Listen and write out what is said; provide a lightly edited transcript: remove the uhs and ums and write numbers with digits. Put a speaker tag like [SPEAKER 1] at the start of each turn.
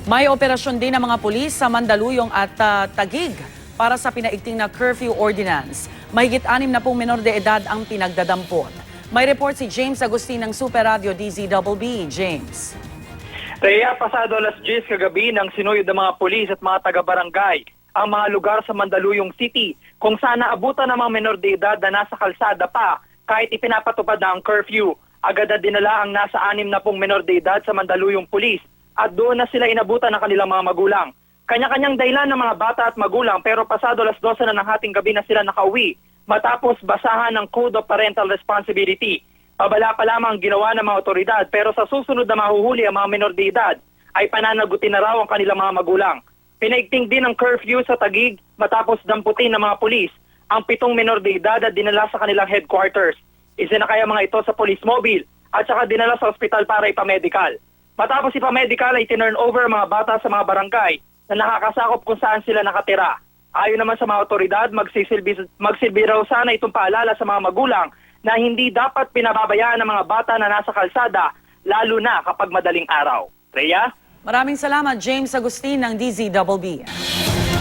[SPEAKER 1] May operasyon din ng mga pulis sa Mandaluyong at Taguig para sa pinaigting na curfew ordinance. Mahigit 60 menor de edad ang pinagdadampot. May report si James Agustin ng Super Radio DZBB. James.
[SPEAKER 2] Rhea, pasado alas 10 kagabi nang sinuyod ng mga pulis at mga taga-barangay ang mga lugar sa Mandaluyong City kung saan naabutan ng mga menor de edad na nasa kalsada pa kahit ipinapatupad na ang curfew. Agad na dinala ang nasa 60 menor de edad sa Mandaluyong Pulis at doon na sila inabutan ng kanilang mga magulang. Kanya-kanyang dahilan ng mga bata at magulang pero pasado alas 12 na ng hating gabi na sila nakauwi matapos basahan ng Code of Parental Responsibility. Pabala pa lamang ang ginawa ng mga otoridad pero sa susunod na mahuhuli ang mga menor de edad ay pananagutin na raw ang kanilang mga magulang. Pinaigting din ang curfew sa Taguig matapos damputin ng mga pulis ang 7 menor de edad at dinala sa kanilang headquarters. Isinakay ang mga ito sa police mobile at saka dinala sa ospital para ipamedical. Matapos ipamedical ay tinurn over ang mga bata sa mga barangay na nakakasakop kung saan sila nakatira. Ayon naman sa mga otoridad, magsilbi raw sana itong paalala sa mga magulang na hindi dapat pinababayaan ng mga bata na nasa kalsada lalo na kapag madaling araw. Rhea?
[SPEAKER 1] Maraming salamat, James Agustin ng DZBB.